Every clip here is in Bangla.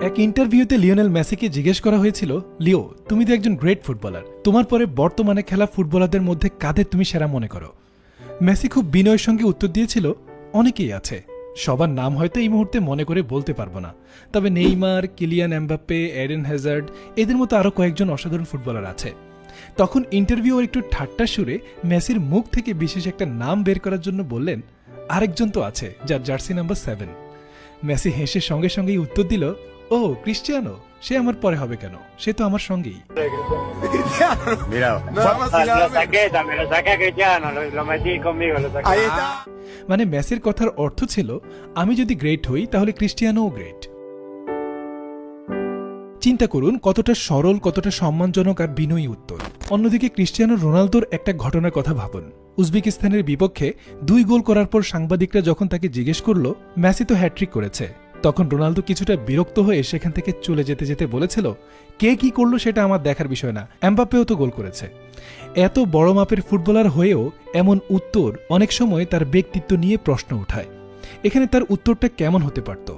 এক ইন্টারভিউতে লিওনেল মেসিকে জিজ্ঞেস করা হয়েছিল, লিও, তুমি তো একজন গ্রেট ফুটবলার, তোমার পরে বর্তমানে খেলা ফুটবলারদের মধ্যে কাদের তুমি সেরা মনে করো? মেসি খুব বিনয়ের সঙ্গে উত্তর দিয়েছিল, অনেকেই আছে, সবার নাম হয়তো এই মুহূর্তে মনে করে বলতে পারবো না, তবে Neymar, Kylian Mbappe, Eden Hazard, এদের মতো আরও কয়েকজন অসাধারণ ফুটবলার আছে। তখন ইন্টারভিউ একটু ঠাট্টা সুরে মেসির মুখ থেকে বিশেষ একটা নাম বের করার জন্য বললেন, আরেকজন তো আছে যার জার্সি নাম্বার 7। মেসি হেসে সঙ্গে সঙ্গেই উত্তর দিল, ও ক্রিস্টিয়ানো, সে আমার পরে হবে কেন, সে তো আমার সঙ্গেই। মানে মেসির কথার অর্থ ছিল, আমি যদি গ্রেট হই তাহলে ক্রিস্টিয়ানোও গ্রেট। চিন্তা করুন কতটা সরল, কতটা সম্মানজনক আর বিনয়ী উত্তর। অন্যদিকে ক্রিস্টিয়ানো রোনালদোর একটা ঘটনার কথা ভাবুন। উজবেকিস্তানের বিপক্ষে 2 গোল করার পর সাংবাদিকরা যখন তাকে জিজ্ঞেস করল, মেসি তো হ্যাট্রিক করেছে, তখন রোনালদো কিছুটা বিরক্ত হয়ে সেখান থেকে চলে যেতে যেতে বলেছিল, কে কি করলো সেটা আমার দেখার বিষয় না, এমবাপ্পেও তো গোল করেছে। এত বড় মাপের ফুটবলার হয়েও এমন উত্তর অনেক সময় তার ব্যক্তিত্ব নিয়ে প্রশ্ন উঠায়। এখানে তার উত্তরটা কেমন হতে পারত?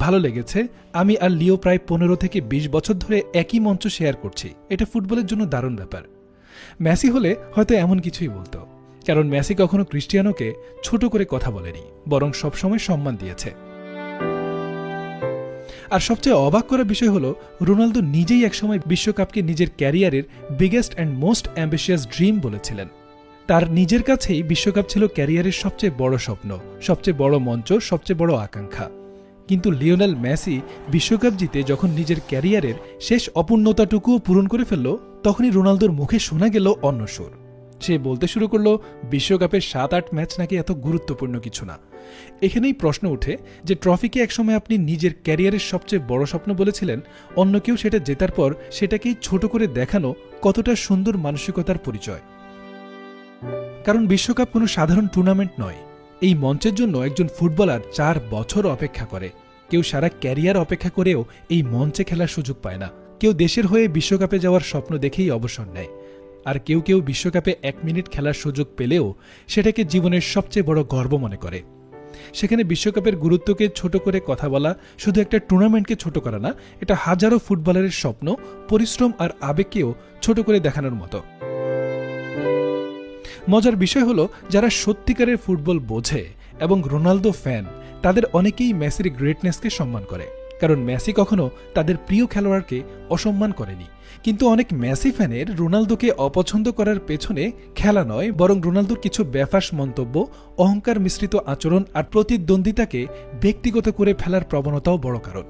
ভালো লেগেছে, আমি আর লিও প্রায় 15 থেকে 20 বছর ধরে একই মঞ্চ শেয়ার করছি, এটা ফুটবলের জন্য দারুণ ব্যাপার। মেসি হলে হয়তো এমন কিছুই বলতো, কারণ মেসি কখনো ক্রিস্টিয়ানোকে ছোট করে কথা বলেনি, বরং সবসময় সম্মান দিয়েছে। আর সবচেয়ে অবাক করার বিষয় হলো, রোনালদো নিজেই একসময় বিশ্বকাপকে নিজের ক্যারিয়ারের biggest and most ambitious dream বলেছিলেন। তার নিজের কাছেই বিশ্বকাপ ছিল ক্যারিয়ারের সবচেয়ে বড় স্বপ্ন, সবচেয়ে বড় মঞ্চ, সবচেয়ে বড় আকাঙ্ক্ষা। কিন্তু লিওনেল মেসি বিশ্বকাপ জিতে যখন নিজের ক্যারিয়ারের শেষ অপূর্ণতাটুকুও পূরণ করে ফেলল, তখনই রোনালদোর মুখে শোনা গেল অন্য সুর। সে বলতে শুরু করল, বিশ্বকাপের 7-8 ম্যাচ নাকি এত গুরুত্বপূর্ণ কিছু না। এখানেই প্রশ্ন ওঠে যে, ট্রফিকে একসময় আপনি নিজের ক্যারিয়ারের সবচেয়ে বড় স্বপ্ন বলেছিলেন, অন্য কেউ সেটা জেতার পর সেটাকেই ছোট করে দেখানো কতটা সুন্দর মানসিকতার পরিচয়। কারণ বিশ্বকাপ কোনো সাধারণ টুর্নামেন্ট নয়। এই মঞ্চের জন্য একজন ফুটবলার 4 বছর অপেক্ষা করে। কেউ সারা ক্যারিয়ার অপেক্ষা করেও এই মঞ্চে খেলার সুযোগ পায় না। কেউ দেশের হয়ে বিশ্বকাপে যাওয়ার স্বপ্ন দেখেই অবসর নেয়, আর কেউ কেউ বিশ্বকাপে 1 মিনিট খেলার সুযোগ পেলেও সেটাকে জীবনের সবচেয়ে বড় গর্ব মনে করে। সেখানে বিশ্বকাপের গুরুত্বকে ছোট করে কথা বলা শুধু একটা টুর্নামেন্টকে ছোট করা না, এটা হাজারো ফুটবলারের স্বপ্ন, পরিশ্রম আর আবেগকেও ছোট করে দেখানোর মতো। মজার বিষয় হলো, যারা সত্যিকারের ফুটবল বোঝে এবং রোনালদো ফ্যান, তাদের অনেকেই মেসির গ্রেটনেসকে সম্মান করে, কারণ মেসি কখনো তাদের প্রিয় খেলোয়াড়কে অসম্মান করেনি। কিন্তু অনেক মেসি ফ্যানের রোনালদোকে অপছন্দ করার পেছনে খেলা নয়, বরং রোনালদোর কিছু বেফাঁস মন্তব্য, অহংকার মিশ্রিত আচরণ আর প্রতিদ্বন্দ্বিতাকে ব্যক্তিগত করে ফেলার প্রবণতাও বড় কারণ।